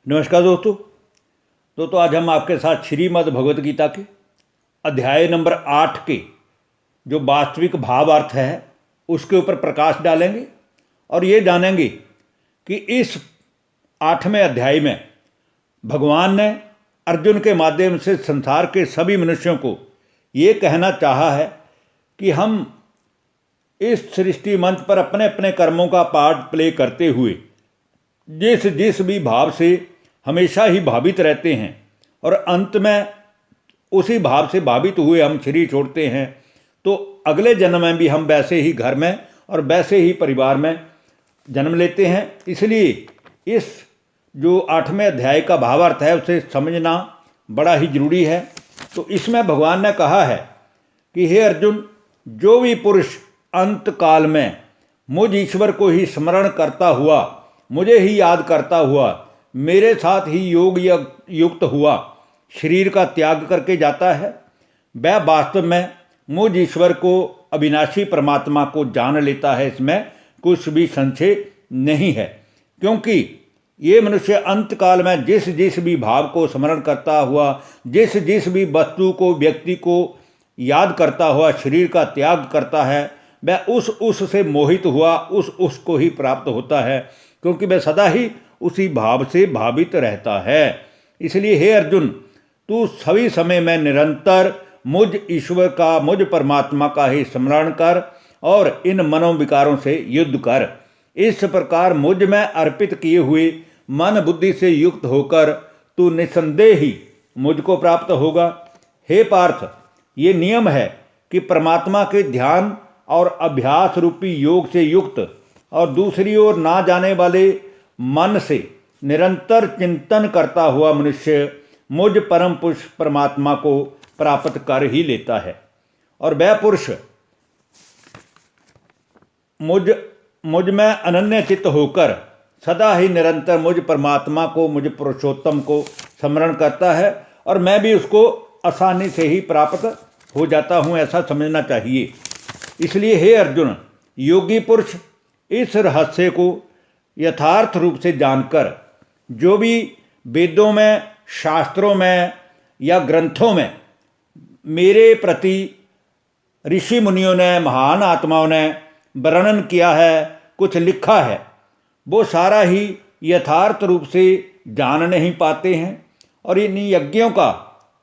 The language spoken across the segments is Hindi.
नमस्कार दोस्तों आज हम आपके साथ श्रीमद् भगवत गीता के अध्याय नंबर 8 के जो वास्तविक भावार्थ है उसके ऊपर प्रकाश डालेंगे और ये जानेंगे कि इस 8वें अध्याय में भगवान ने अर्जुन के माध्यम से संसार के सभी मनुष्यों को ये कहना चाहा है कि हम इस सृष्टि मंच पर अपने अपने कर्मों का पार्ट प्ले करते हुए जिस भी भाव से हमेशा ही भावित रहते हैं और अंत में उसी भाव से भावित हुए हम शरीर छोड़ते हैं, तो अगले जन्म में भी हम वैसे ही घर में और वैसे ही परिवार में जन्म लेते हैं। इसलिए इस जो 8वें अध्याय का भावार्थ है उसे समझना बड़ा ही जरूरी है। तो इसमें भगवान ने कहा है कि हे अर्जुन, जो भी पुरुष अंत काल में मुझ ईश्वर को ही स्मरण करता हुआ, मुझे ही याद करता हुआ, मेरे साथ ही योग युक्त हुआ शरीर का त्याग करके जाता है, वह वास्तव में मुझ ईश्वर को, अविनाशी परमात्मा को जान लेता है। इसमें कुछ भी संशय नहीं है, क्योंकि ये मनुष्य अंत काल में जिस भी भाव को स्मरण करता हुआ, जिस भी वस्तु को, व्यक्ति को याद करता हुआ शरीर का त्याग करता है, वह उस से मोहित हुआ उसको ही प्राप्त होता है, क्योंकि वह सदा ही उसी भाव से भावित रहता है। इसलिए हे अर्जुन, तू सभी समय में निरंतर मुझ ईश्वर का, मुझ परमात्मा का ही स्मरण कर और इन मनोविकारों से युद्ध कर। इस प्रकार मुझ में अर्पित किए हुए मन बुद्धि से युक्त होकर तू निसंदेह ही मुझको प्राप्त होगा। हे पार्थ, ये नियम है कि परमात्मा के ध्यान और अभ्यास रूपी योग से युक्त और दूसरी ओर ना जाने वाले मन से निरंतर चिंतन करता हुआ मनुष्य मुझ परम पुरुष परमात्मा को प्राप्त कर ही लेता है। और वह पुरुष मुझ में अनन्य चित्त होकर सदा ही निरंतर मुझ परमात्मा को, मुझ पुरुषोत्तम को स्मरण करता है और मैं भी उसको आसानी से ही प्राप्त हो जाता हूँ, ऐसा समझना चाहिए। इसलिए हे अर्जुन, योगी पुरुष इस रहस्य को यथार्थ रूप से जानकर जो भी वेदों में, शास्त्रों में या ग्रंथों में मेरे प्रति ऋषि मुनियों ने, महान आत्माओं ने वर्णन किया है, कुछ लिखा है, वो सारा ही यथार्थ रूप से जान नहीं पाते हैं। और इन यज्ञों का,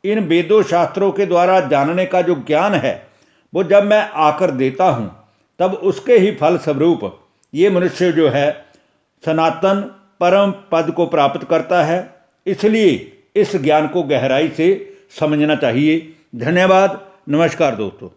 इन वेदों शास्त्रों के द्वारा जानने का जो ज्ञान है, वो जब मैं आकर देता हूँ तब उसके ही फल स्वरूप ये मनुष्य जो है सनातन परम पद को प्राप्त करता है। इसलिए इस ज्ञान को गहराई से समझना चाहिए। धन्यवाद। नमस्कार दोस्तों।